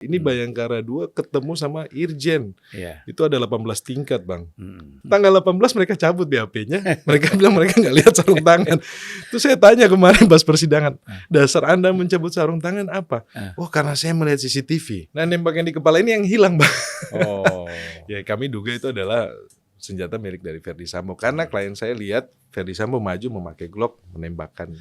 Ini Bayangkara 2 ketemu sama Irjen. Iya. Itu ada 18 tingkat, Bang. Mm. Tanggal 18 mereka cabut BAP-nya. Mereka bilang mereka nggak lihat sarung tangan. Terus saya tanya kemarin pas persidangan, dasar Anda mencabut sarung tangan apa? Oh, karena saya melihat CCTV. Nah, nembak yang di kepala ini yang hilang, Bang. Oh. Ya, kami duga itu adalah senjata milik dari Verdi Sambo. Karena klien saya lihat Verdi Sambo maju memakai Glock menembakkan.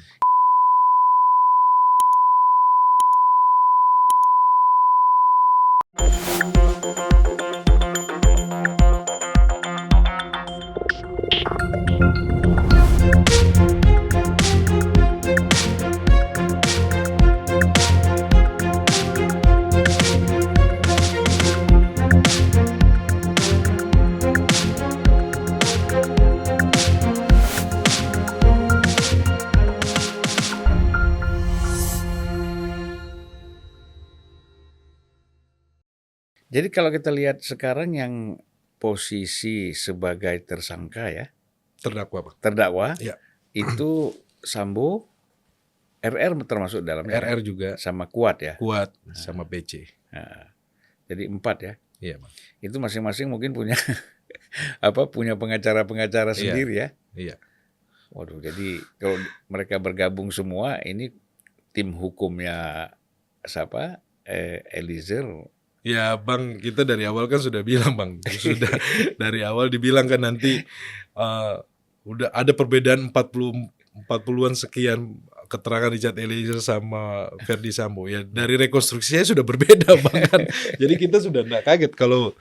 Jadi kalau kita lihat sekarang yang posisi sebagai tersangka ya, Terdakwa, Bang. terdakwa, Iya. itu Sambo, RR termasuk dalamnya, RR juga, sama Kuat ya. Kuat, sama PC. Nah, jadi 4 ya. Iya, Bang. Itu masing-masing mungkin punya punya pengacara-pengacara Iya. sendiri ya. Iya. Waduh, jadi kalau mereka bergabung semua, ini tim hukumnya siapa? Eliezer. Ya, Bang, kita dari awal kan sudah bilang, Bang. Sudah dari awal dibilang kan nanti udah ada perbedaan 40-an sekian keterangan Richard Eliezer sama Verdi Sambo. Ya, dari rekonstruksinya sudah berbeda, Bang, kan. Jadi kita sudah enggak kaget kalau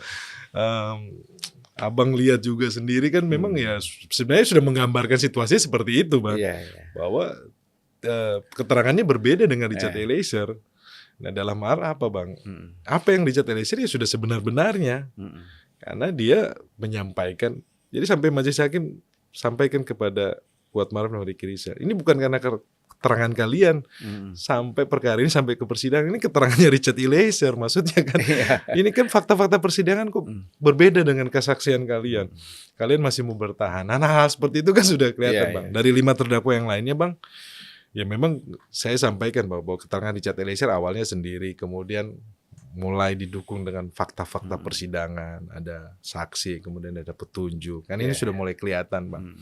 Abang lihat juga sendiri kan memang ya sebenarnya sudah menggambarkan situasinya seperti itu, Bang. Iya, iya. Bahwa keterangannya berbeda dengan Richard Eliezer. Nah, dalam hal apa, Bang? Apa yang Richard Eliezer ya sudah sebenar-benarnya. Karena dia menyampaikan. Jadi sampai majelis hakim sampaikan kepada Kuatmaruf dan Ricky Rizal. Ini bukan karena keterangan kalian. Sampai perkara ini sampai ke persidangan. Ini keterangannya Richard Eliezer. Maksudnya kan ini kan fakta-fakta persidangan kok berbeda dengan kesaksian kalian. Kalian masih mau bertahan. Nah, hal seperti itu kan sudah kelihatan, Bang. Dari 5 terdakwa yang lainnya, Bang. Ya memang saya sampaikan bahwa keterangan Richard Eliezer awalnya sendiri, kemudian mulai didukung dengan fakta-fakta persidangan, ada saksi, kemudian ada petunjuk. Kan ini sudah mulai kelihatan, Bang.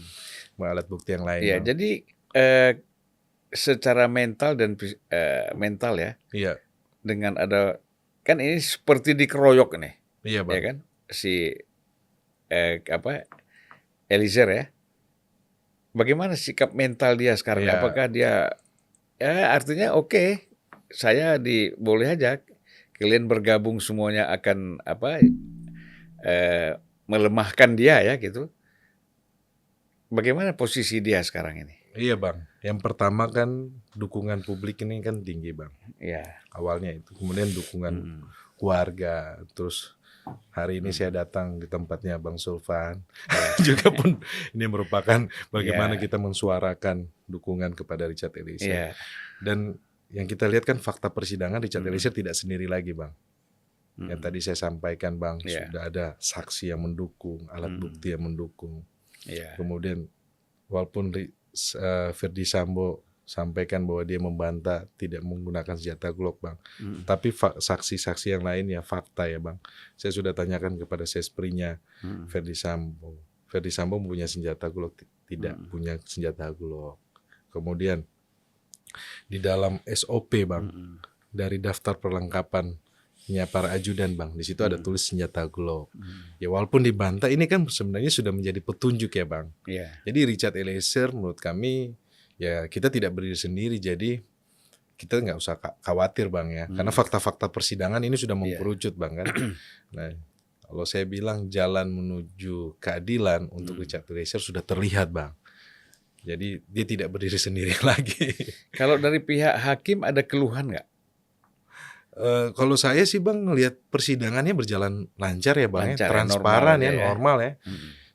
Alat bukti yang lain. Iya, Bang. jadi secara mental dan mental ya. Iya. Dengan ada kan ini seperti dikeroyok nih. Iya, Bang. Ya kan? Si Eliezer ya. Bagaimana sikap mental dia sekarang? Iya. Apakah dia artinya oke, saya boleh aja kalian bergabung semuanya akan melemahkan dia ya gitu. Bagaimana posisi dia sekarang ini? Iya, Bang. Yang pertama kan dukungan publik ini kan tinggi, Bang. Iya. Awalnya itu, kemudian dukungan keluarga, terus hari ini saya datang di tempatnya Bang Sulfan. Juga pun ini merupakan bagaimana kita mensuarakan dukungan kepada Richard Eliezer. Dan yang kita lihat kan fakta persidangan Richard Eliezer tidak sendiri lagi, Bang. Yang tadi saya sampaikan, Bang, sudah ada saksi yang mendukung, alat bukti yang mendukung. Kemudian walaupun Verdi Sambo sampaikan bahwa dia membantah tidak menggunakan senjata Glock, Bang. Tapi saksi-saksi yang lainnya fakta ya, Bang. Saya sudah tanyakan kepada sesprinya Verdi Sambo. Verdi Sambo punya senjata Glock, tidak punya senjata Glock. Kemudian di dalam SOP, Bang, dari daftar perlengkapannya para ajudan, Bang, di situ ada tulis senjata Glock. Ya walaupun dibantah, ini kan sebenarnya sudah menjadi petunjuk ya, Bang. Jadi Richard Eliezer menurut kami ya kita tidak berdiri sendiri, jadi kita nggak usah khawatir, Bang, ya. Karena fakta-fakta persidangan ini sudah mengkerucut, Bang, kan. Nah, kalau saya bilang jalan menuju keadilan untuk Richard Eliezer sudah terlihat, Bang. Jadi dia tidak berdiri sendiri lagi. Kalau dari pihak hakim ada keluhan nggak? Kalau saya sih, Bang, ngelihat persidangannya berjalan lancar ya, Bang, Lancar, transparan ya, normal ya.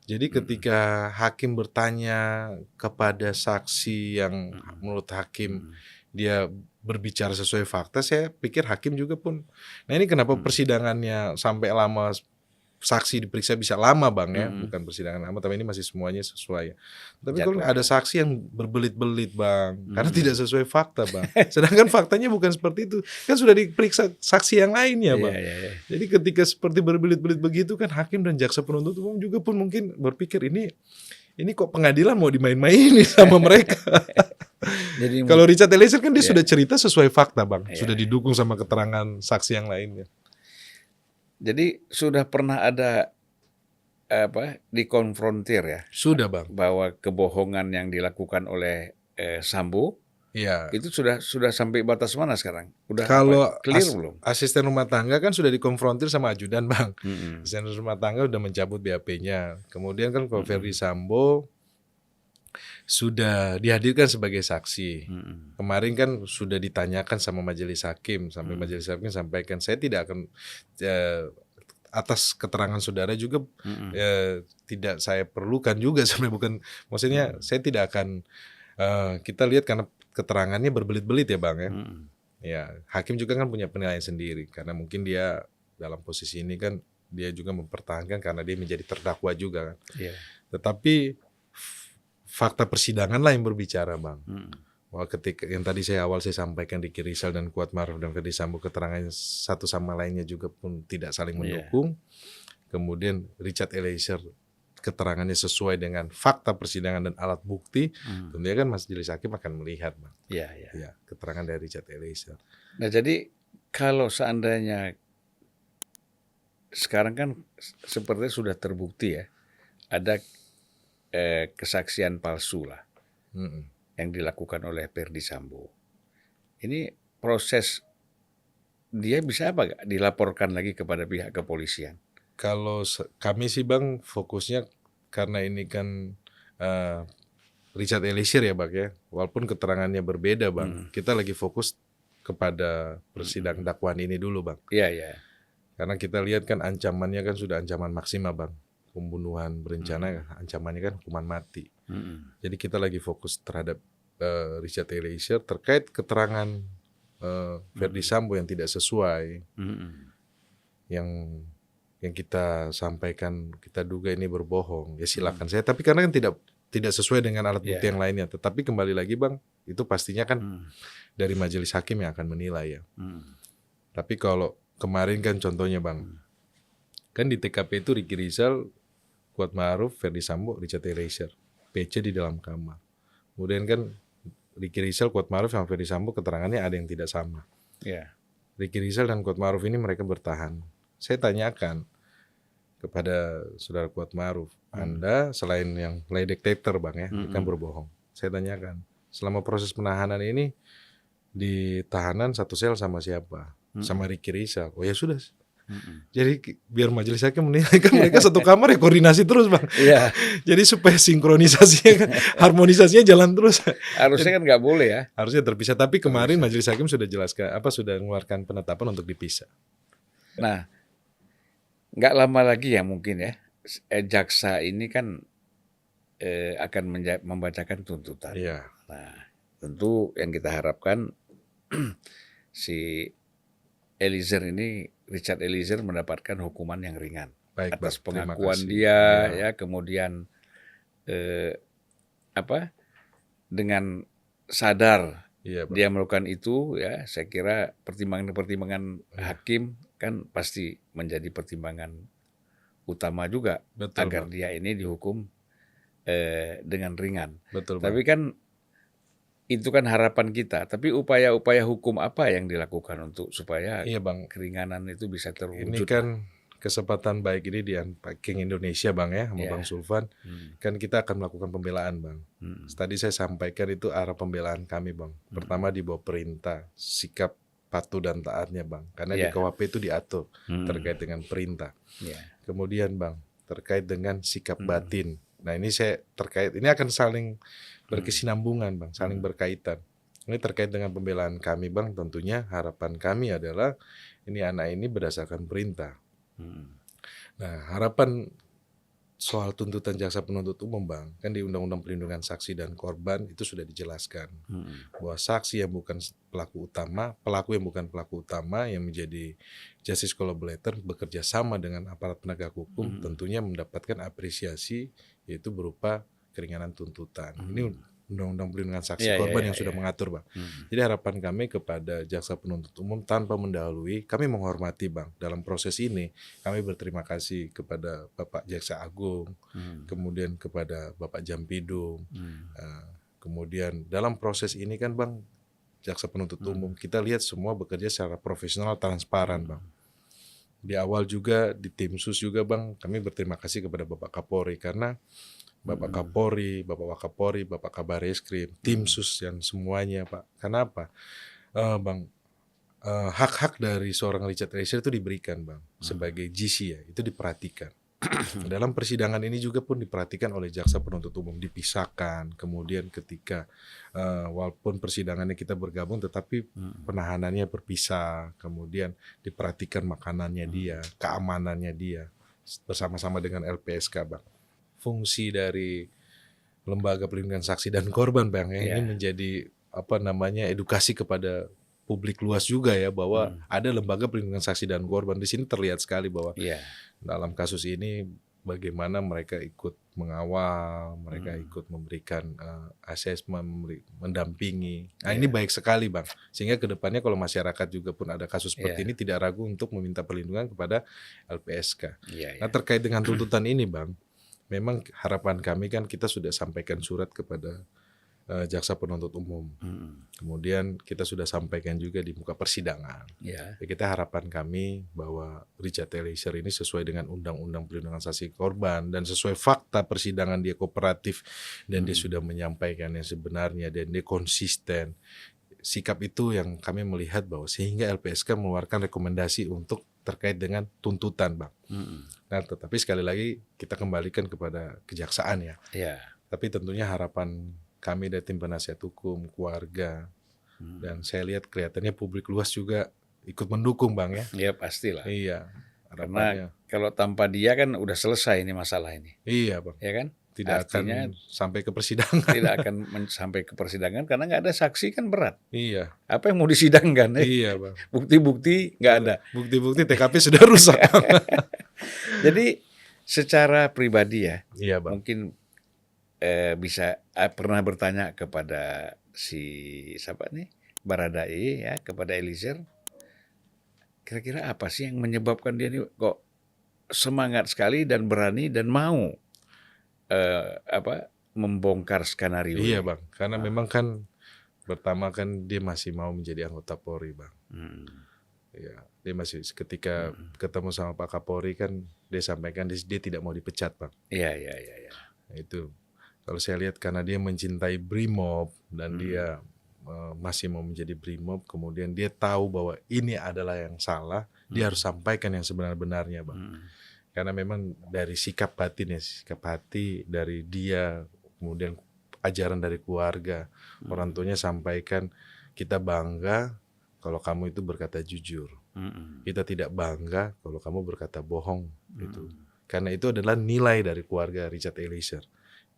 Jadi ketika hakim bertanya kepada saksi yang menurut hakim dia berbicara sesuai fakta, saya pikir hakim juga pun. Nah, ini kenapa persidangannya sampai lama saksi diperiksa bisa lama Bang ya, Mm-mm. bukan persidangan lama, tapi ini masih semuanya sesuai. Tapi kalau Jadwalnya. ada saksi yang berbelit-belit Bang, karena Mm-mm. tidak sesuai fakta Bang. Sedangkan faktanya bukan seperti itu, kan sudah diperiksa saksi yang lainnya Bang. Iya. Jadi ketika seperti berbelit-belit begitu kan hakim dan jaksa penuntut umum juga pun mungkin berpikir ini kok pengadilan mau dimain-maini sama mereka. Jadi Kalau Richard Eliezer kan dia Iya. sudah cerita sesuai fakta Bang, Iya. sudah didukung sama keterangan saksi yang lainnya. Jadi sudah pernah ada dikonfrontir ya Sudah Bang. bahwa kebohongan yang dilakukan oleh Sambo Iya. itu sudah sampai batas mana sekarang? Udah Kalau clear belum? asisten rumah tangga kan sudah dikonfrontir sama ajudan Bang. Mm-mm. Asisten rumah tangga udah mencabut BAP-nya. Kemudian kan kalau Mm-mm. Verdi Sambo sudah dihadirkan sebagai saksi. Mm-mm. Kemarin kan sudah ditanyakan sama majelis hakim, sampai Hmm. majelis hakim sampaikan saya tidak akan atas keterangan saudara juga Mm-mm. tidak saya perlukan juga sebenarnya, bukan maksudnya saya tidak akan kita lihat karena keterangannya berbelit-belit ya Bang ya. Mm-mm. Ya, hakim juga kan punya penilaian sendiri karena mungkin dia dalam posisi ini kan dia juga mempertahankan karena dia menjadi terdakwa juga kan. Iya. Tetapi fakta persidangan lah yang berbicara Bang. Mm-mm. Bahwa ketika yang tadi saya sampaikan Ricky Rizal dan Kuatmaruf dan Verdi Sambo keterangannya satu sama lainnya juga pun tidak saling mendukung. Kemudian Richard Eliezer keterangannya sesuai dengan fakta persidangan dan alat bukti, tentunya kan majelis hakim akan melihat Bang. Iya. Ya, keterangan dari Richard Eliezer. Nah, jadi kalau seandainya sekarang kan sepertinya sudah terbukti ya ada kesaksian palsu lah Mm-mm. yang dilakukan oleh Verdi Sambo. Ini proses dia bisa apa gak dilaporkan lagi kepada pihak kepolisian? Kalau kami sih Bang fokusnya karena ini kan Richard Eliezer ya Bang ya, walaupun keterangannya berbeda Bang, kita lagi fokus kepada persidangan dakwaan ini dulu Bang. Iya. Karena kita lihat kan ancamannya kan sudah ancaman maksimal Bang, pembunuhan berencana ancamannya kan hukuman mati. Jadi kita lagi fokus terhadap Richard Eliezer terkait keterangan Verdi Sambo yang tidak sesuai, yang kita sampaikan, kita duga ini berbohong, ya silakan saya. Tapi karena kan tidak sesuai dengan alat bukti yang lainnya. Tetapi kembali lagi Bang, itu pastinya kan dari majelis hakim yang akan menilai ya. Tapi kalau kemarin kan contohnya Bang, kan di TKP itu Ricky Rizal, Kuatmaruf, Verdi Sambo, Richard Eliezer, PC di dalam kamar. Kemudian kan Ricky Rizal, Kuatmaruf sama Verdi Sambo keterangannya ada yang tidak sama. Iya. Ricky Rizal dan Kuatmaruf ini mereka bertahan. Saya tanyakan kepada saudara Kuatmaruf, Anda selain yang lie detector Bang ya, kan berbohong. Saya tanyakan, selama proses penahanan ini di tahanan satu sel sama siapa? Sama Ricky Rizal. Oh ya sudah. Jadi biar majelis hakim menilai kan mereka satu kamar ya koordinasi terus Bang. Iya. Jadi supaya sinkronisasinya, harmonisasinya jalan terus. Harusnya kan nggak boleh ya. Harusnya terpisah. Tapi kemarin majelis hakim sudah jelaskan, sudah mengeluarkan penetapan untuk dipisah. Nah, nggak lama lagi ya mungkin ya, jaksa ini kan akan membacakan tuntutan. Iya. Nah, tentu yang kita harapkan si Richard Eliezer mendapatkan hukuman yang ringan. Baik, atas Bang. Terima pengakuan kasih. dia Iya. ya, kemudian dengan sadar Iya, Bang. dia melakukan itu ya, saya kira pertimbangan hakim kan pasti menjadi pertimbangan utama juga. Betul, agar Bang. dia ini dihukum dengan ringan. Betul, Bang. Tapi kan itu kan harapan kita. Tapi upaya-upaya hukum apa yang dilakukan untuk supaya Iya, Bang. keringanan itu bisa Ini terwujud? kan kesempatan baik ini di Unpacking Indonesia Bang ya, sama Iya. Bang Sulfan. Kan kita akan melakukan pembelaan Bang. Tadi saya sampaikan itu arah pembelaan kami Bang. Pertama di bawah perintah, sikap patuh dan taatnya Bang. Karena di Iya. KUHP itu diatur terkait dengan perintah. Ya. Kemudian Bang, terkait dengan sikap batin. Nah ini saya terkait, ini akan saling berkesinambungan Bang, saling berkaitan. Ini terkait dengan pembelaan kami Bang, tentunya harapan kami adalah ini anak ini berdasarkan perintah. Nah harapan soal tuntutan jaksa penuntut umum, Bang, kan di Undang-Undang Perlindungan Saksi dan Korban itu sudah dijelaskan bahwa saksi yang bukan pelaku yang bukan pelaku utama yang menjadi justice collaborator bekerja sama dengan aparat penegak hukum tentunya mendapatkan apresiasi yaitu berupa keringanan tuntutan. Ini Undang-Undang Perlindungan Saksi Iya, iya, Korban iya, yang sudah iya. mengatur, Bang. Jadi harapan kami kepada jaksa penuntut umum tanpa mendahului, kami menghormati, Bang. Dalam proses ini, kami berterima kasih kepada Bapak Jaksa Agung, kemudian kepada Bapak Jampidum. Kemudian dalam proses ini kan, Bang, jaksa penuntut umum, kita lihat semua bekerja secara profesional, transparan, Bang. Di awal juga, di tim sus juga, Bang, kami berterima kasih kepada Bapak Kapolri, karena Bapak Kapolri, Bapak Wakapolri, Bapak Kabareskrim, tim sus yang semuanya, Pak. Kenapa? Bang, hak-hak dari seorang Richard Eliezer itu diberikan, Bang, sebagai GC ya, itu diperhatikan. Dalam persidangan ini juga pun diperhatikan oleh jaksa penuntut umum, dipisahkan. Kemudian ketika walaupun persidangannya kita bergabung, tetapi penahanannya berpisah. Kemudian diperhatikan makanannya dia, keamanannya dia, bersama-sama dengan LPSK, Bang. Fungsi dari Lembaga Perlindungan Saksi dan Korban, Bang, ya, ini menjadi edukasi kepada publik luas juga ya bahwa ada Lembaga Perlindungan Saksi dan Korban. Di sini terlihat sekali bahwa dalam kasus ini bagaimana mereka ikut mengawal, mereka ikut memberikan asesmen, mendampingi. Nah, ini baik sekali, Bang. Sehingga kedepannya kalau masyarakat juga pun ada kasus seperti ini tidak ragu untuk meminta perlindungan kepada LPSK. Nah, terkait dengan tuntutan ini, Bang, memang harapan kami kan kita sudah sampaikan surat kepada jaksa penuntut umum. Kemudian kita sudah sampaikan juga di muka persidangan. Ya, kita harapan kami bahwa Richard Eliezer ini sesuai dengan Undang-Undang Perlindungan Saksi Korban dan sesuai fakta persidangan dia kooperatif dan dia sudah menyampaikan yang sebenarnya dan dia konsisten. Sikap itu yang kami melihat bahwa sehingga LPSK mengeluarkan rekomendasi untuk terkait dengan tuntutan, Bang. Nah, tetapi sekali lagi kita kembalikan kepada kejaksaan ya. Tapi tentunya harapan kami dari tim penasihat hukum, keluarga, dan saya lihat kelihatannya publik luas juga ikut mendukung, Bang, ya. Ya pastilah. Iya. Karena kalau tanpa dia kan udah selesai ini masalah ini. Iya, Bang. Ya kan? Tidak Artinya, akan sampai ke persidangan. Tidak akan sampai ke persidangan karena nggak ada saksi kan berat. Iya. Apa yang mau disidangkan? Iya, Bang. Bukti-bukti nggak ada. Bukti-bukti TKP sudah rusak. Jadi secara pribadi ya, iya, Bang. mungkin bisa pernah bertanya kepada siapa nih, Baradae ya, kepada Eliezer, kira-kira apa sih yang menyebabkan dia ini kok semangat sekali dan berani dan mau membongkar skenario Iya, ini? Bang. Karena memang kan pertama kan dia masih mau menjadi anggota Polri, Bang. Ya, dia masih ketika ketemu sama Pak Kapolri kan dia sampaikan dia tidak mau dipecat, Bang. Iya. Itu kalau saya lihat karena dia mencintai Brimob dan dia masih mau menjadi Brimob, kemudian dia tahu bahwa ini adalah yang salah, dia harus sampaikan yang sebenar-benarnya, Bang. Karena memang dari sikap batin ya, sikap hati dari dia, kemudian ajaran dari keluarga, orang tuanya sampaikan, kita bangga kalau kamu itu berkata jujur. Kita tidak bangga kalau kamu berkata bohong. Gitu. Karena itu adalah nilai dari keluarga Richard Eliezer.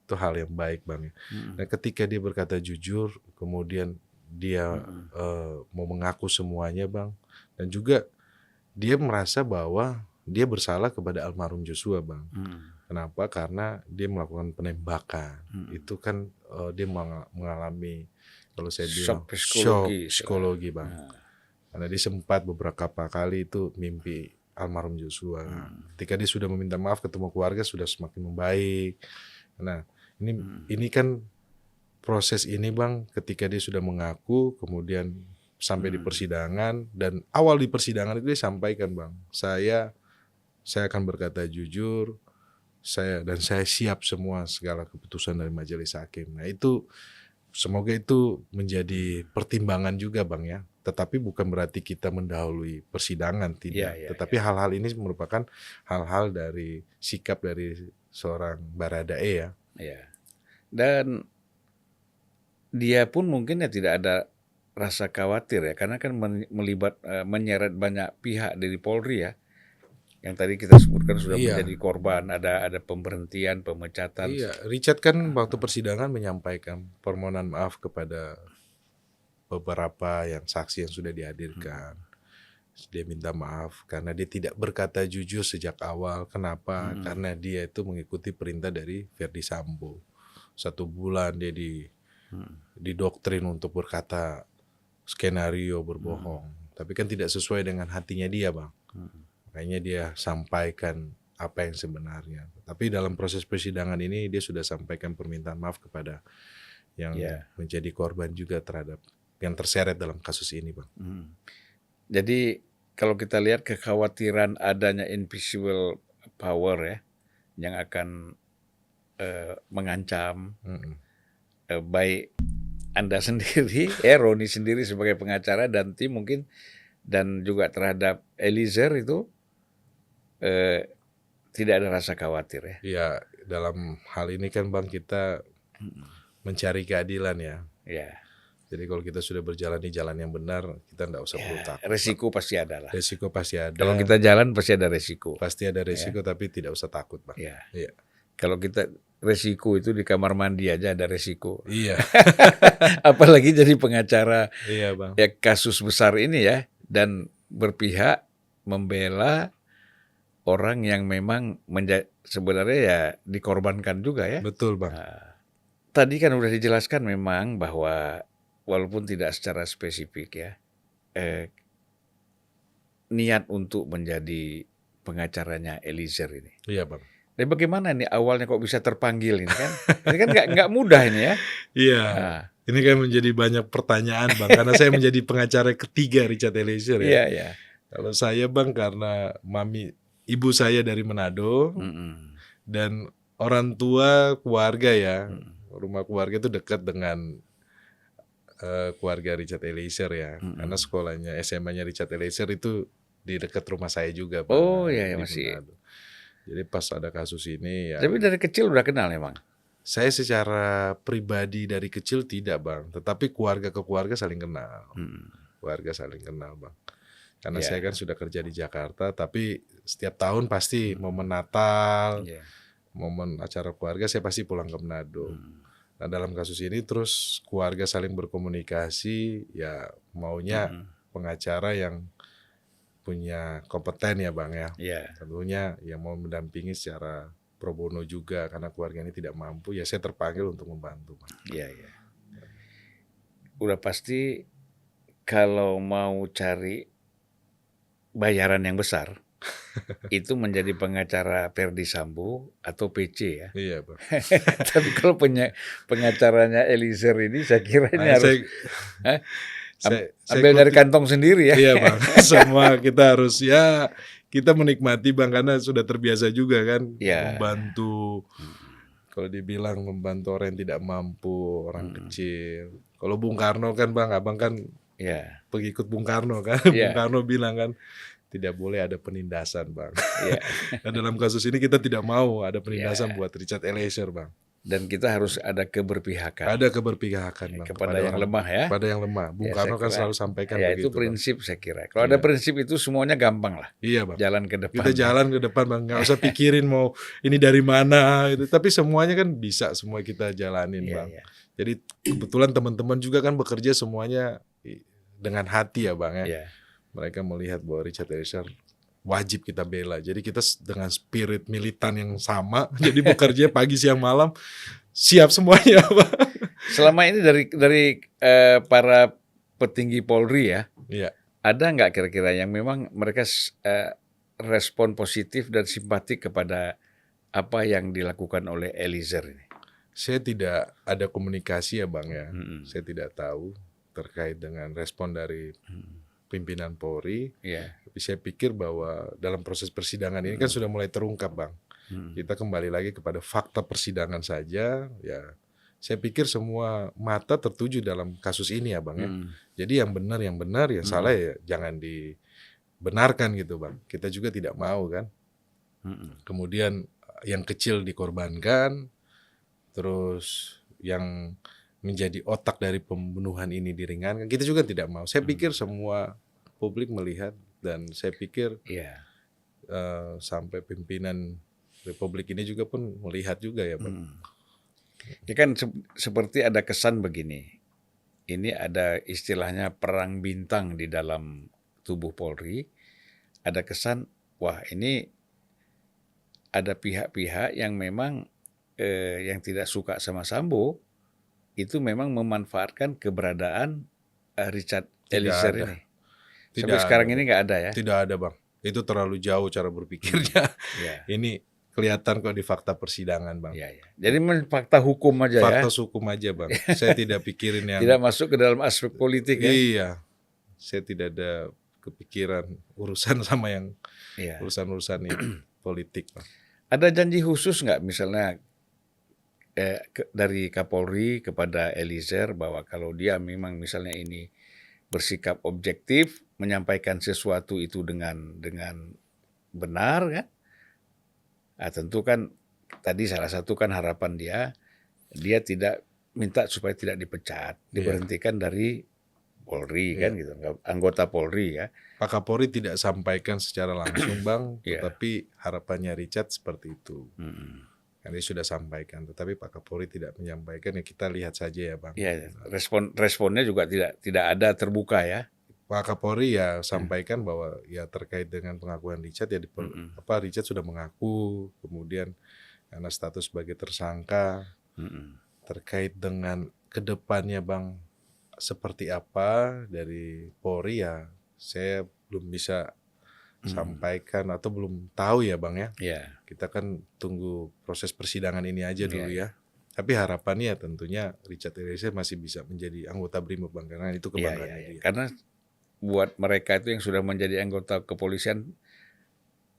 Itu hal yang baik, Bang. Nah, ketika dia berkata jujur, kemudian dia mau mengaku semuanya, Bang. Dan juga dia merasa bahwa dia bersalah kepada almarhum Joshua, Bang. Kenapa? Karena dia melakukan penembakan. Itu kan dia mengalami, kalau saya bilang, shock psikologi, Bang. Karena dia sempat beberapa kali itu mimpi almarhum Joshua. Ketika dia sudah meminta maaf ketemu keluarga sudah semakin membaik. Nah, ini kan proses ini, Bang, ketika dia sudah mengaku, kemudian sampai di persidangan, dan awal di persidangan itu dia sampaikan, Bang, saya akan berkata jujur, saya siap semua segala keputusan dari majelis hakim. Nah, itu semoga itu menjadi pertimbangan juga, Bang, ya. Tetapi bukan berarti kita mendahului persidangan, tidak. Tetapi hal-hal ini merupakan hal-hal dari sikap dari seorang Baradae ya. Dan dia pun mungkin ya tidak ada rasa khawatir ya, karena kan menyeret banyak pihak dari Polri ya. Yang tadi kita sebutkan sudah Iya. menjadi korban, ada pemberhentian, pemecatan. Iya, Richard kan waktu persidangan menyampaikan permohonan maaf kepada beberapa yang saksi yang sudah dihadirkan. Dia minta maaf karena dia tidak berkata jujur sejak awal. Kenapa? Karena dia itu mengikuti perintah dari Verdi Sambo. 1 bulan dia didoktrin untuk berkata skenario berbohong. Tapi kan tidak sesuai dengan hatinya dia, Bang. Makanya dia sampaikan apa yang sebenarnya. Tapi dalam proses persidangan ini dia sudah sampaikan permintaan maaf kepada yang menjadi korban juga terhadap yang terseret dalam kasus ini, Bang. Jadi kalau kita lihat kekhawatiran adanya invisible power ya, yang akan mengancam baik Anda sendiri, Roni sendiri sebagai pengacara dan tim mungkin, dan juga terhadap Eliezer itu tidak ada rasa khawatir ya. Ya, dalam hal ini kan, Bang, kita mencari keadilan ya. Ya. Jadi kalau kita sudah berjalan di jalan yang benar, kita enggak usah perlu takut. Resiko pasti ada lah. Resiko pasti ada. Kalau kita jalan pasti ada resiko. Pasti ada resiko, tapi tidak usah takut, Bang. Ya. Iya. Kalau kita resiko itu di kamar mandi aja ada resiko. Iya. Apalagi jadi pengacara Iya, Bang. ya kasus besar ini ya, dan berpihak membela orang yang memang sebenarnya ya dikorbankan juga ya. Betul, Bang. Tadi kan udah dijelaskan memang bahwa walaupun tidak secara spesifik ya, niat untuk menjadi pengacaranya Eliezer ini. Iya, Bang. Dan bagaimana nih awalnya kok bisa terpanggil ini kan? Ini kan nggak mudah ini ya. Iya. Ini kan menjadi banyak pertanyaan, Bang, karena saya menjadi pengacara ketiga Richard Eliezer ya. Iya, iya. Kalau saya, Bang, karena ibu saya dari Manado dan orang tua keluarga ya, rumah keluarga itu dekat dengan keluarga Richard Eliezer ya, karena sekolahnya SMA-nya Richard Eliezer itu di dekat rumah saya juga, Bang. Oh iya, masih. Manado. Jadi pas ada kasus ini ya. Tapi dari kecil udah kenal emang? Saya secara pribadi dari kecil tidak, Bang, tetapi keluarga ke keluarga saling kenal. Keluarga saling kenal, Bang. Karena saya kan sudah kerja di Jakarta, tapi setiap tahun pasti momen Natal, momen acara keluarga saya pasti pulang ke Manado. Nah, dalam kasus ini terus keluarga saling berkomunikasi, ya maunya pengacara yang punya kompeten ya, Bang ya. Tentunya yang mau mendampingi secara pro bono juga karena keluarga ini tidak mampu, ya saya terpanggil untuk membantu, Bang. Iya, iya. Udah pasti kalau mau cari bayaran yang besar itu menjadi pengacara Verdi Sambo atau PC ya. Iya, Bang. Tapi kalau pengacaranya Eliezer ini saya kira ini harus ambil dari kantong sendiri ya. Iya, Bang. Semua kita harus ya kita menikmati, Bang, karena sudah terbiasa juga kan membantu. Kalau dibilang membantu orang yang tidak mampu, orang kecil. Kalau Bung Karno kan, Bang, Abang kan pengikut Bung Karno kan. Bung Karno bilang kan tidak boleh ada penindasan, Bang. Nah, dalam kasus ini kita tidak mau ada penindasan buat Richard Eliezer, Bang. Dan kita harus ada keberpihakan. Ada keberpihakan, Bang. Kepada yang lemah ya. Pada yang lemah. Bung Karno kan selalu sampaikan Itu begitu. prinsip, Bang. Saya kira. Kalau ada prinsip itu semuanya gampang lah. Iya, Bang. Jalan ke depan. Kita jalan ke depan, Bang. Nggak usah pikirin mau ini dari mana. Gitu. Tapi semuanya kan bisa semua kita jalanin, Bang. Jadi kebetulan teman-teman juga kan bekerja semuanya dengan hati ya, Bang ya. Mereka melihat bahwa Richard Eliezer wajib kita bela. Jadi kita dengan spirit militan yang sama, jadi bekerja pagi siang malam siap semuanya, Pak. Selama ini dari para petinggi Polri ya, ada nggak kira-kira yang memang mereka respon positif dan simpatik kepada apa yang dilakukan oleh Eliezer ini? Saya tidak ada komunikasi ya, Bang ya. Saya tidak tahu terkait dengan respon dari pimpinan Polri. Tapi saya pikir bahwa dalam proses persidangan ini kan sudah mulai terungkap, Bang. Kita kembali lagi kepada fakta persidangan saja. Ya, saya pikir semua mata tertuju dalam kasus ini ya, Bang ya. Jadi yang benar, yang salah ya jangan dibenarkan gitu, Bang. Kita juga tidak mau kan. Kemudian yang kecil dikorbankan, terus yang menjadi otak dari pembunuhan ini diringankan, kita juga tidak mau. Saya pikir semua publik melihat dan saya pikir sampai pimpinan Republik ini juga pun melihat juga ya Bang. Ya kan seperti ada kesan begini. Ini ada istilahnya perang bintang di dalam tubuh Polri. Ada kesan, wah ini ada pihak-pihak yang memang yang tidak suka sama Sambo itu memang memanfaatkan keberadaan Richard Tidak Eliezer ada. ini. Tidak Sampai sekarang ada, ini Bang. nggak ada ya. Tidak ada Bang. Itu terlalu jauh cara berpikirnya. Ya, Ini kelihatan kok di fakta persidangan Bang. ya, ya. Jadi fakta hukum aja Fakta ya. hukum aja Bang. Saya tidak pikirin yang Tidak masuk ke dalam aspek politik ya. Iya. Saya tidak ada kepikiran urusan sama yang Iya. urusan-urusan ini politik Bang. Ada janji khusus nggak misalnya dari Kapolri kepada Eliezer bahwa kalau dia memang misalnya ini bersikap objektif, menyampaikan sesuatu itu dengan benar kan? Nah, tentu kan tadi salah satu kan harapan dia tidak minta supaya tidak dipecat, diberhentikan dari Polri kan gitu, anggota Polri ya. Pak Kapolri tidak sampaikan secara langsung Bang, Iya. tetapi harapannya Richard seperti itu. Mm-mm. Kan dia sudah sampaikan, tetapi Pak Kapolri tidak menyampaikan, ya kita lihat saja ya Bang. Ya, responnya juga tidak ada terbuka ya. Pak Kapolri ya sampaikan bahwa ya terkait dengan pengakuan Richard ya Richard sudah mengaku, kemudian karena status sebagai tersangka, terkait dengan kedepannya Bang seperti apa dari Polri ya saya belum bisa sampaikan atau belum tahu ya Bang ya. Ya. Kita kan tunggu proses persidangan ini aja dulu ya. Tapi harapannya tentunya Richard Eliezer masih bisa menjadi anggota BRIMOB Bang, karena itu kebanggaannya dia. Karena buat mereka itu yang sudah menjadi anggota kepolisian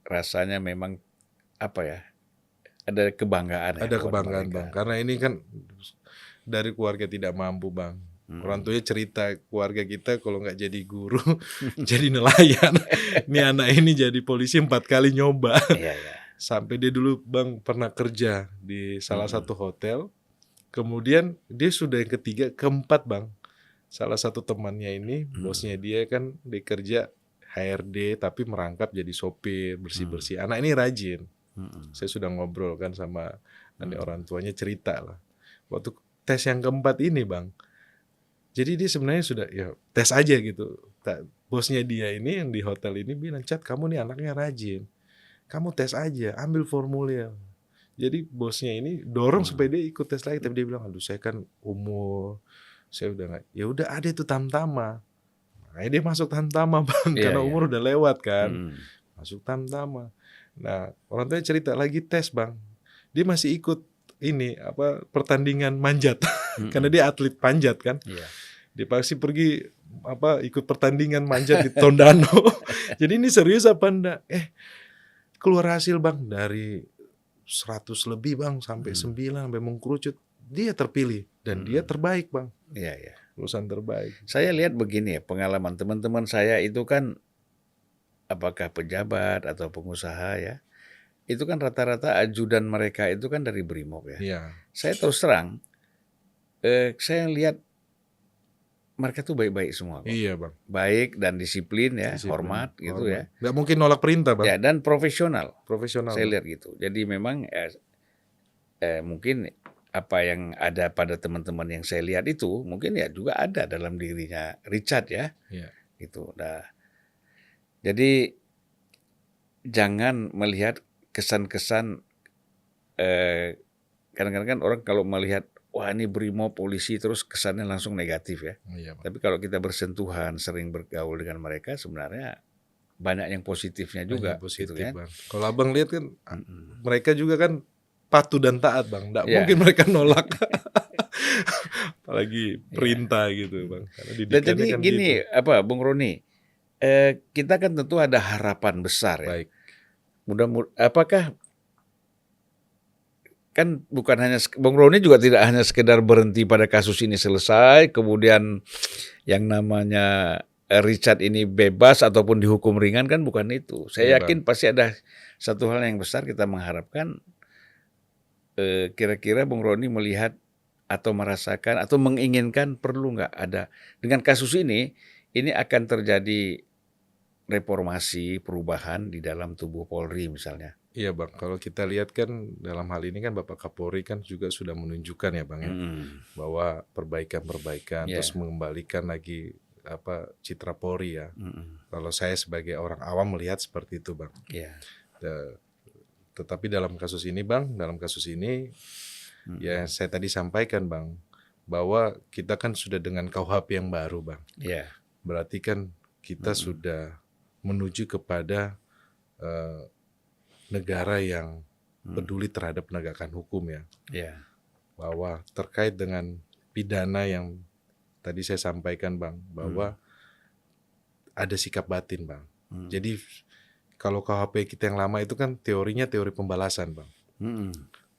rasanya memang apa ya, ada kebanggaan. Ada kebanggaan Bang, karena ini kan dari keluarga tidak mampu Bang. Orang tuanya cerita keluarga kita kalau nggak jadi guru jadi nelayan. Ini anak ini jadi polisi 4 kali nyoba. Sampai dia dulu Bang pernah kerja di salah satu hotel. Kemudian dia sudah yang ketiga, keempat Bang. Salah satu temannya ini, bosnya dia kan dikerja HRD tapi merangkap jadi sopir, bersih-bersih. Anak ini rajin. Saya sudah ngobrol kan sama orang tuanya, cerita lah. Waktu tes yang keempat ini Bang, jadi dia sebenarnya sudah ya tes aja gitu. Bosnya dia ini yang di hotel ini bilang, Cat kamu nih anaknya rajin. Kamu tes aja, ambil formulir. Jadi bosnya ini dorong supaya dia ikut tes lagi. Tapi dia bilang, aduh saya kan umur, saya udah nggak. Ya udah ada itu Tamtama. Makanya dia masuk Tamtama Bang, karena umur udah lewat kan. Masuk Tamtama. Nah orang tuanya cerita lagi tes Bang. Dia masih ikut ini pertandingan manjat. Karena dia atlet panjat kan. Dia pasti pergi ikut pertandingan manjat di Tondano. Jadi ini serius apa enggak? Keluar hasil Bang dari 100 lebih Bang sampai 9 sampai mengkerucut. Dia terpilih dan dia terbaik Bang. Iya. Lulusan terbaik. Saya lihat begini ya, pengalaman teman-teman saya itu kan apakah pejabat atau pengusaha ya. Itu kan rata-rata ajudan mereka itu kan dari BRIMOB ya. Iya. Saya terus terang saya lihat mereka tuh baik-baik semua kok. Iya Bang. Baik dan disiplin ya, hormat gitu ya. Nggak mungkin nolak perintah Bang. Ya, dan profesional. Profesional. Saya lihat gitu. Jadi memang mungkin apa yang ada pada teman-teman yang saya lihat itu mungkin ya juga ada dalam dirinya Richard ya. Iya. Gitu. Nah, jadi jangan melihat kesan-kesan kadang-kadang kan orang kalau melihat wah ini BRIMOB polisi terus kesannya langsung negatif ya. Iya, Bang. Tapi kalau kita bersentuhan, sering bergaul dengan mereka, sebenarnya banyak yang positifnya juga. Banyak positif gitu kan? Bang. Kalau Abang lihat kan mereka juga kan patuh dan taat Bang. Nggak Ya. mungkin mereka nolak. Apalagi perintah gitu Bang. Karena Dan didikannya jadi kan gini, gitu. Bung Roni, kita kan tentu ada harapan besar ya. Baik. Apakah kan bukan hanya Bung Roni juga tidak hanya sekedar berhenti pada kasus ini selesai, kemudian yang namanya Richard ini bebas ataupun dihukum ringan kan bukan itu. Saya yakin pasti ada satu hal yang besar kita mengharapkan kira-kira Bung Roni melihat atau merasakan atau menginginkan perlu nggak ada dengan kasus ini akan terjadi reformasi, perubahan di dalam tubuh Polri misalnya. Iya Bang, kalau kita lihat kan dalam hal ini kan Bapak Kapolri kan juga sudah menunjukkan ya Bang ya, bahwa perbaikan-perbaikan terus Ya. mengembalikan lagi citra Polri ya. Mm-mm. Kalau saya sebagai orang awam melihat seperti itu Bang. Ya. Tetapi dalam kasus ini Bang, ya saya tadi sampaikan Bang, bahwa kita kan sudah dengan KUHP yang baru Bang. Ya. Berarti kan kita sudah menuju kepada negara yang peduli terhadap penegakan hukum ya. Ya. Bahwa terkait dengan pidana yang tadi saya sampaikan Bang, bahwa ada sikap batin Bang. Jadi kalau KUHP kita yang lama itu kan teorinya teori pembalasan Bang.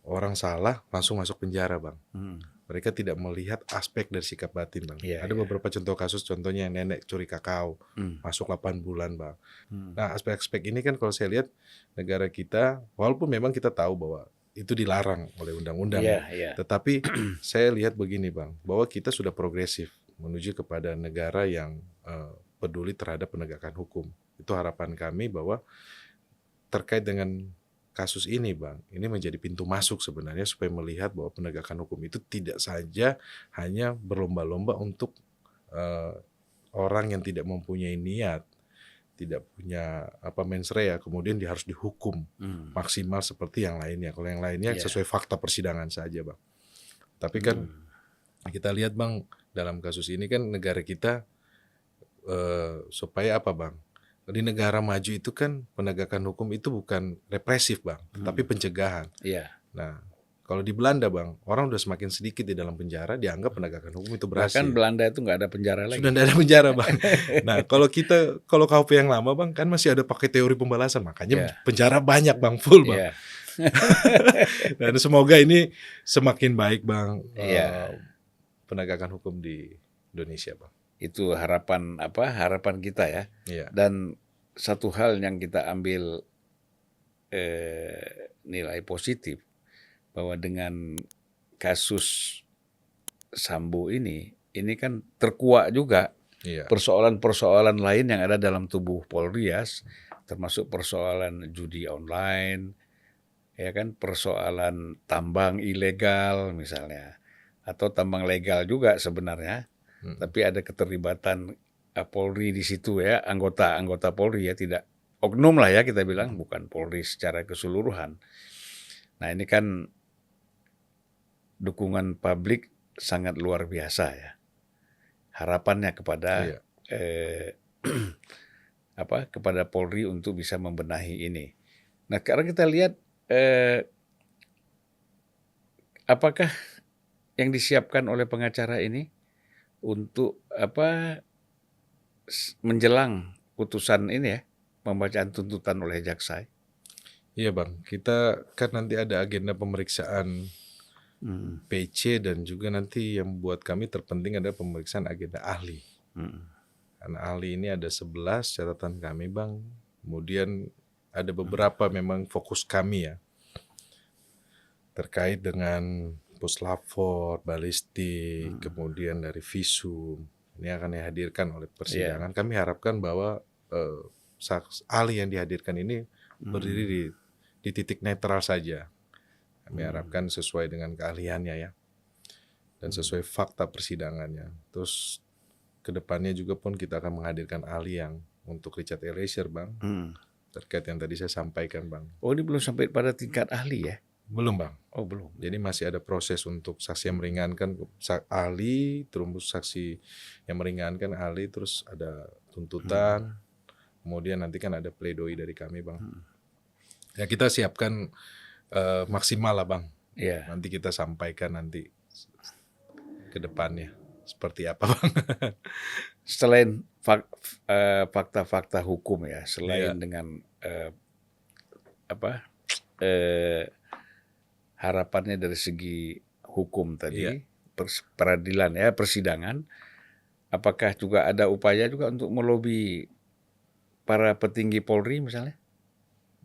Orang salah langsung masuk penjara Bang. Mereka tidak melihat aspek dari sikap batin Bang. Ada beberapa contoh kasus, contohnya nenek curi kakao, masuk 8 bulan Bang. Nah aspek-aspek ini kan kalau saya lihat negara kita, walaupun memang kita tahu bahwa itu dilarang oleh undang-undang, tetapi saya lihat begini Bang, bahwa kita sudah progresif menuju kepada negara yang peduli terhadap penegakan hukum. Itu harapan kami bahwa terkait dengan kasus ini Bang, ini menjadi pintu masuk sebenarnya supaya melihat bahwa penegakan hukum itu tidak saja hanya berlomba-lomba untuk orang yang tidak mempunyai niat, tidak punya mens rea, kemudian dia harus dihukum maksimal seperti yang lainnya. Kalau yang lainnya sesuai fakta persidangan saja Bang. Tapi kan kita lihat Bang, dalam kasus ini kan negara kita supaya apa Bang? Di negara maju itu kan penegakan hukum itu bukan represif Bang, tapi pencegahan. Nah, kalau di Belanda Bang, orang udah semakin sedikit di dalam penjara, dianggap penegakan hukum itu berhasil. Bahkan Belanda itu nggak ada penjara lagi. Sudah tidak ada penjara Bang. Nah, kalau KUHP yang lama Bang, kan masih ada pakai teori pembalasan, makanya penjara banyak Bang, full Bang. Dan semoga ini semakin baik Bang, penegakan hukum di Indonesia Bang. Itu harapan kita ya. Dan satu hal yang kita ambil nilai positif, bahwa dengan kasus Sambo ini kan terkuak juga persoalan-persoalan lain yang ada dalam tubuh Polri ya, termasuk persoalan judi online, ya kan, persoalan tambang ilegal misalnya, atau tambang legal juga sebenarnya. Tapi ada keterlibatan Polri di situ ya, anggota Polri ya, tidak oknum lah ya kita bilang, bukan Polri secara keseluruhan. Nah ini kan dukungan publik sangat luar biasa ya. Harapannya kepada kepada Polri untuk bisa membenahi ini. Nah sekarang kita lihat apakah yang disiapkan oleh pengacara ini untuk menjelang putusan ini ya, pembacaan tuntutan oleh jaksa. Iya Bang, kita kan nanti ada agenda pemeriksaan PC dan juga nanti yang buat kami terpenting adalah pemeriksaan agenda ahli. Karena ahli ini ada 11 catatan kami Bang, kemudian ada beberapa memang fokus kami ya, terkait dengan puslapfor, balistik, kemudian dari visum, ini akan dihadirkan oleh persidangan. Kami harapkan bahwa ahli yang dihadirkan ini berdiri di titik netral saja. Kami harapkan sesuai dengan keahliannya ya, dan sesuai fakta persidangannya. Terus kedepannya juga pun kita akan menghadirkan ahli yang untuk Richard Eliezer Bang, terkait yang tadi saya sampaikan Bang. Oh ini belum sampai pada tingkat ahli ya? Belum Bang. Oh belum. Jadi masih ada proses untuk saksi yang meringankan ahli, terus saksi yang meringankan ahli, terus ada tuntutan, kemudian nanti kan ada pledoi dari kami Bang. Ya kita siapkan maksimal lah Bang. Nanti kita sampaikan nanti ke depannya seperti apa Bang. Selain fakta-fakta hukum ya, selain dengan harapannya dari segi hukum tadi, peradilan ya, persidangan, apakah juga ada upaya juga untuk melobi para petinggi Polri misalnya?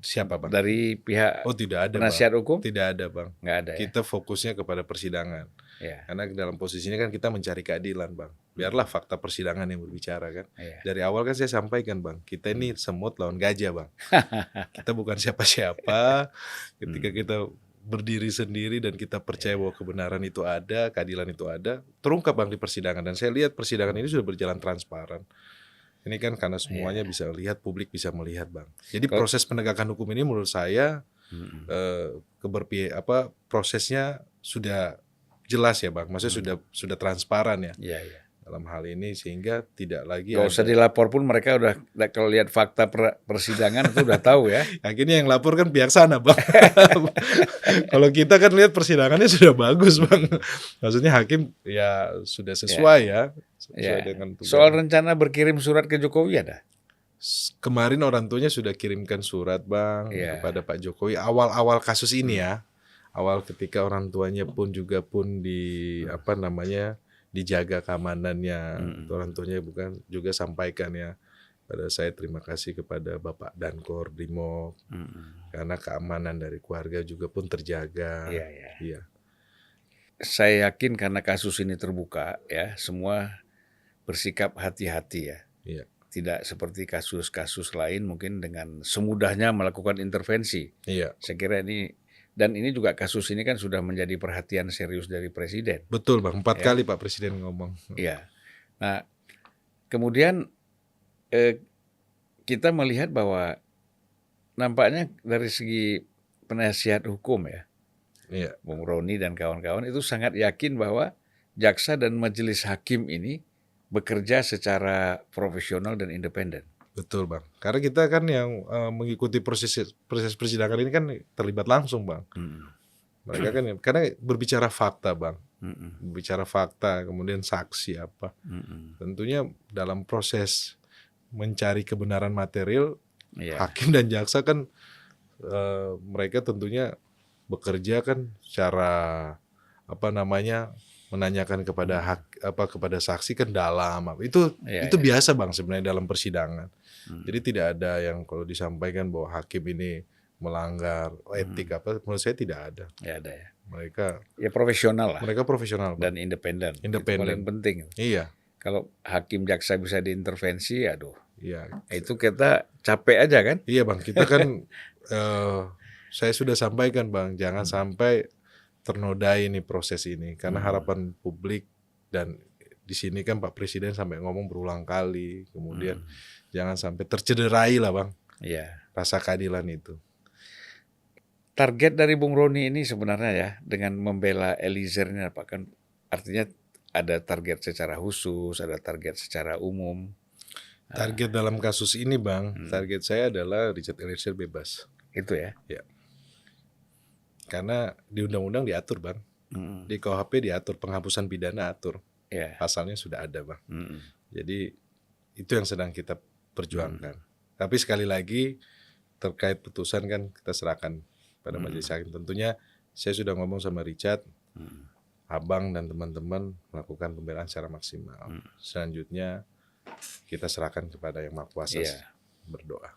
Siapa Bang? Dari pihak tidak ada penasihat hukum? Tidak ada Bang. Nggak ada ya? Kita fokusnya kepada persidangan. Karena dalam posisi ini kan kita mencari keadilan Bang. biarlah fakta persidangan yang berbicara kan. Iya. Dari awal kan saya sampaikan Bang, kita ini semut lawan gajah Bang. Kita bukan siapa-siapa. Ketika kita berdiri sendiri dan kita percaya bahwa kebenaran itu ada, keadilan itu ada, terungkap Bang di persidangan. Dan saya lihat persidangan ini sudah berjalan transparan. Ini kan karena semuanya bisa lihat, publik bisa melihat Bang. Jadi Kalau- proses penegakan hukum ini menurut saya prosesnya sudah jelas ya Bang. Maksudnya sudah transparan ya Iya, iya. dalam hal ini sehingga tidak lagi Gak usah ada. dilapor pun mereka udah kalau lihat fakta persidangan itu udah tahu ya. Akhirnya yang lapor kan pihak sana Bang. Kalau kita kan lihat persidangannya sudah bagus Bang. Maksudnya hakim ya sudah sesuai ya. Sesuai Ya. dengan tugas. Soal rencana berkirim surat ke Jokowi ada? Kemarin orang tuanya sudah kirimkan surat Bang Iya. kepada Pak Jokowi awal-awal kasus ini ya. Awal ketika orang tuanya pun dijaga keamanannya. Orang tuanya bukan juga sampaikan ya pada saya terima kasih kepada Bapak Dankor Brimob karena keamanan dari keluarga juga pun terjaga. Iya, iya. Iya. Saya yakin karena kasus ini terbuka ya, semua bersikap hati-hati ya. Iya. Tidak seperti kasus-kasus lain mungkin dengan semudahnya melakukan intervensi. Iya. Saya kira ini juga kasus ini kan sudah menjadi perhatian serius dari Presiden. Betul Bang, 4 Ya. kali Pak Presiden ngomong. Iya. Nah, kemudian kita melihat bahwa nampaknya dari segi penasihat hukum ya, Iya. Bung Roni dan kawan-kawan itu sangat yakin bahwa jaksa dan majelis hakim ini bekerja secara profesional dan independen. Betul Bang. Karena kita kan yang mengikuti proses persidangan ini kan terlibat langsung Bang. Mereka kan karena berbicara fakta Bang. Berbicara fakta, kemudian saksi apa. Tentunya dalam proses mencari kebenaran material, Iya. hakim dan jaksa kan mereka tentunya bekerja kan secara menanyakan kepada kepada saksi kan dalam. Itu Iya, itu iya. biasa Bang sebenarnya dalam persidangan. Jadi tidak ada yang kalau disampaikan bahwa hakim ini melanggar etik apa, menurut saya tidak ada. Ya ada ya. Mereka Profesional lah profesional Bang. dan independen. Independen. Itu paling penting. Iya. Kalau hakim jaksa bisa diintervensi, aduh, Iya. itu kita capek aja kan? Iya Bang, kita kan saya sudah sampaikan Bang, jangan sampai ternodai nih proses ini karena harapan publik dan di sini kan Pak Presiden sampai ngomong berulang kali, kemudian jangan sampai tercederai lah Bang Iya. rasa keadilan itu. Target dari Bung Roni ini sebenarnya ya dengan membela Eliezer ini apa kan artinya ada target secara khusus, ada target secara umum. Target dalam kasus ini Bang, target saya adalah Richard Eliezer bebas. Itu ya. Karena di undang-undang diatur Bang, di KUHP diatur penghapusan pidana atur, Ya. pasalnya sudah ada Bang. Jadi itu yang sedang kita perjuangkan. Tapi sekali lagi terkait putusan kan kita serahkan pada majelis hakim. Tentunya saya sudah ngomong sama Richard, Abang dan teman-teman melakukan pembelaan secara maksimal. Selanjutnya kita serahkan kepada yang Maha Kuasa Iya. berdoa.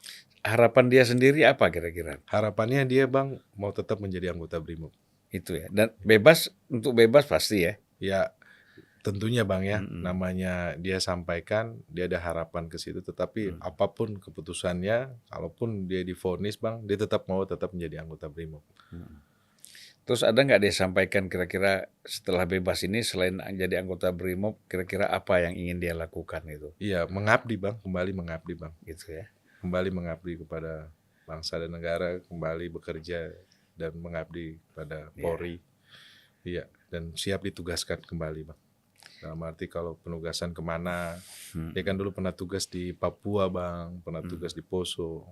Harapan dia sendiri apa kira-kira? Harapannya dia Bang mau tetap menjadi anggota BRIMOB. Itu ya. Dan untuk bebas pasti ya. Ya tentunya Bang ya, namanya dia sampaikan dia ada harapan ke situ, tetapi apapun keputusannya, kalaupun dia divonis Bang, dia tetap menjadi anggota BRIMOB. Terus ada nggak dia sampaikan kira-kira setelah bebas ini selain jadi anggota BRIMOB, kira-kira apa yang ingin dia lakukan itu? Iya, mengabdi Bang, kembali mengabdi Bang. Gitu ya. Kembali mengabdi kepada bangsa dan negara, kembali bekerja dan mengabdi pada Polri. Iya, dan siap ditugaskan kembali Bang. Dalam arti kalau penugasan kemana, dia kan dulu pernah tugas di Papua Bang, pernah tugas di Poso.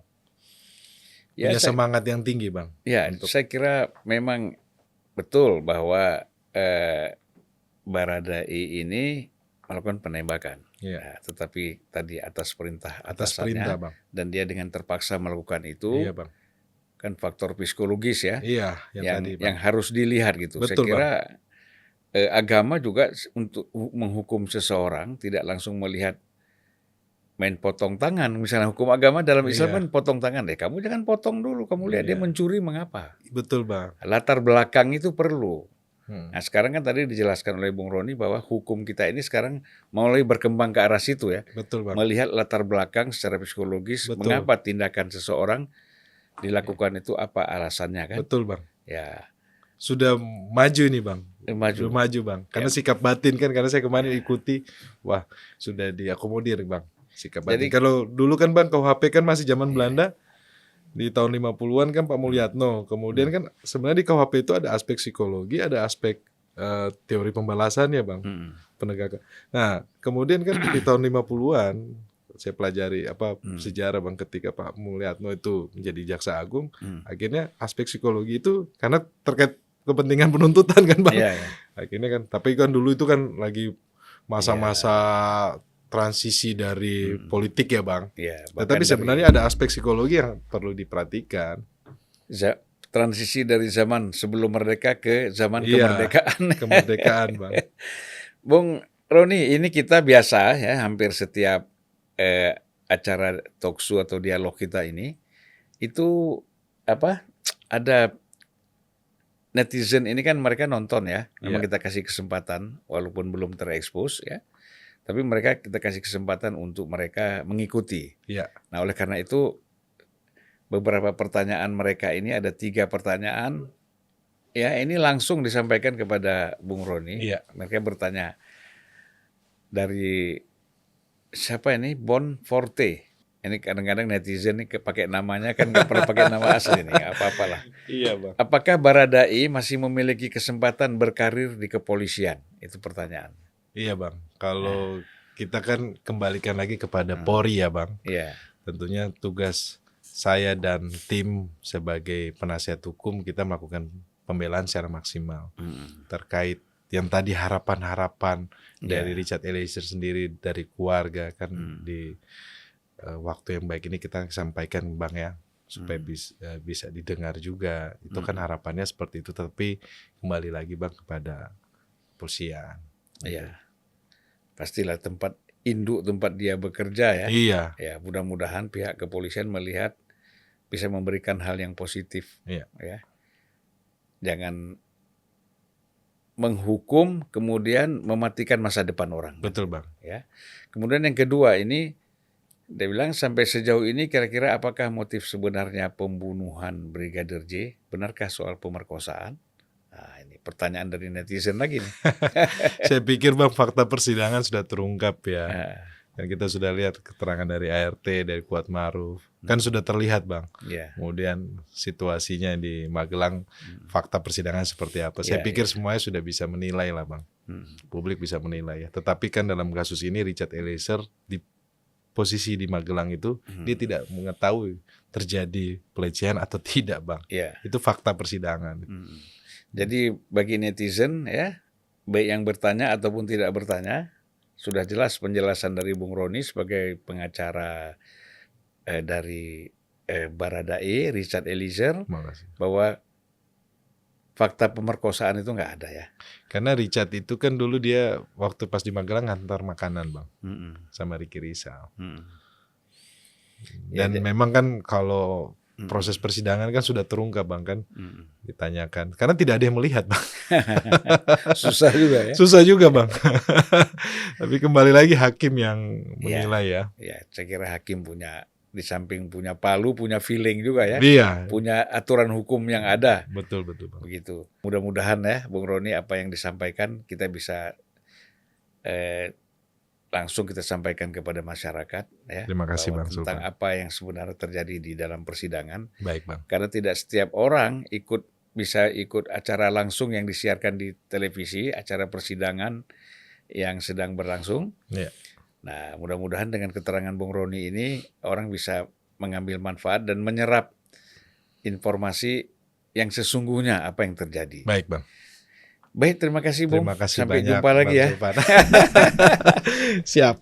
Ya, Punya semangat yang tinggi Bang. Ya, saya kira memang betul bahwa Baradae ini melakukan penembakan. Iya. Nah, tetapi tadi atas perintah Atas atasannya perintah Bang. dan dia dengan terpaksa melakukan itu Iya Bang. kan faktor psikologis ya Iya, yang tadi Bang. yang harus dilihat gitu. Betul, Saya kira agama juga untuk menghukum seseorang tidak langsung melihat main potong tangan. Misalnya hukum agama dalam Islam Iya. kan potong tangan deh. Kamu jangan potong dulu. Kamu lihat dia Iya. mencuri mengapa. Betul Bang. Latar belakang itu perlu. Nah sekarang kan tadi dijelaskan oleh Bung Roni bahwa hukum kita ini sekarang mulai berkembang ke arah situ ya. Betul Bang. Melihat latar belakang secara psikologis, Betul. mengapa tindakan seseorang dilakukan itu, apa alasannya kan. Betul Bang. Ya. Sudah maju nih Bang. Maju. Sudah maju Bang. Karena sikap batin kan, karena saya kemarin ikuti, wah sudah diakomodir Bang. Sikap batin. Jadi- Kalau dulu kan Bang KUHP kan masih zaman Belanda, di tahun 50-an kan Pak Mulyatno. Kemudian kan sebenarnya di KUHP itu ada aspek psikologi, ada aspek teori pembalasannya Bang, penegakan. Nah, kemudian kan di tahun 50-an saya pelajari sejarah Bang, ketika Pak Mulyatno itu menjadi jaksa agung, akhirnya aspek psikologi itu karena terkait kepentingan penuntutan kan Bang. Iya, iya. Akhirnya kan, tapi kan dulu itu kan lagi masa-masa transisi dari politik ya Bang. Iya, Tetapi bahkan sebenarnya ada aspek psikologi yang perlu diperhatikan. transisi dari zaman sebelum merdeka ke zaman Iya. kemerdekaan. Kemerdekaan Bang. Bung Roni, ini kita biasa ya, hampir setiap acara talkshow atau dialog kita ini itu ada netizen ini kan mereka nonton ya, memang kita kasih kesempatan walaupun belum terekspos ya, tapi mereka kita kasih kesempatan untuk mereka mengikuti. Iya. Nah oleh karena itu beberapa pertanyaan mereka ini ada 3 pertanyaan ya, ini langsung disampaikan kepada Bung Roni. Iya. Mereka bertanya dari siapa ini, Bon Forte. Ini kadang-kadang netizen ini pakai namanya kan nggak pernah pakai nama asli nih, nggak apa-apalah. Iya Bang. Apakah Baradae masih memiliki kesempatan berkarir di kepolisian? Itu pertanyaan. Iya Bang. Kalau kita kan kembalikan lagi kepada Polri ya Bang. Iya. Tentunya tugas saya dan tim sebagai penasihat hukum, kita melakukan pembelaan secara maksimal terkait yang tadi harapan-harapan dari Richard Eliezer sendiri, dari keluarga kan di waktu yang baik ini kita sampaikan Bang ya, supaya bisa didengar juga. Itu kan harapannya seperti itu, tapi kembali lagi Bang kepada kepolisian. Iya. Pastilah tempat induk tempat dia bekerja ya. Iya. Ya, mudah-mudahan pihak kepolisian melihat bisa memberikan hal yang positif. Iya. Ya. Jangan menghukum kemudian mematikan masa depan orang. Betul Bang. Ya. Kemudian yang kedua ini dia bilang sampai sejauh ini kira-kira apakah motif sebenarnya pembunuhan Brigadir J? Benarkah soal pemerkosaan? Nah, ini pertanyaan dari netizen lagi nih. Saya pikir Bang fakta persidangan sudah terungkap ya. Nah, Dan kita sudah lihat keterangan dari ART, dari Kuat Maruf. Kan sudah terlihat Bang. ya. Kemudian situasinya di Magelang, fakta persidangan seperti apa. Saya pikir semuanya sudah bisa menilai lah Bang. Publik bisa menilai ya. Tetapi kan dalam kasus ini Richard Eliezer di posisi di Magelang itu, dia tidak mengetahui terjadi pelecehan atau tidak Bang. Ya. Itu fakta persidangan. Jadi bagi netizen ya, baik yang bertanya ataupun tidak bertanya, sudah jelas penjelasan dari Bung Roni sebagai pengacara dari Baradae, Richard Eliezer, Terima kasih. bahwa fakta pemerkosaan itu nggak ada ya. Karena Richard itu kan dulu dia waktu pas di Magelang ngantar makanan Bang sama Ricky Rizal. Dan memang kan kalau proses persidangan kan sudah terungkap Bang kan, ditanyakan. Karena tidak ada yang melihat Bang. Susah juga ya. Susah juga Bang. Tapi kembali lagi hakim yang menilai ya. Ya, saya kira hakim punya, di samping punya palu, punya feeling juga ya. Iya. Punya aturan hukum yang ada. Betul Bang. Begitu. Mudah-mudahan ya Bung Roni apa yang disampaikan kita bisa langsung kita sampaikan kepada masyarakat ya. Terima kasih bahwa Bang tentang Sultan. apa yang sebenarnya terjadi di dalam persidangan. Baik Bang. Karena tidak setiap orang bisa ikut acara langsung yang disiarkan di televisi, acara persidangan yang sedang berlangsung. Iya. Nah, mudah-mudahan dengan keterangan Bung Roni ini orang bisa mengambil manfaat dan menyerap informasi yang sesungguhnya apa yang terjadi. Baik Bang. Baik, terima kasih Bung. Terima kasih Sampai banyak jumpa lagi Bang ya. Sultan. Siap.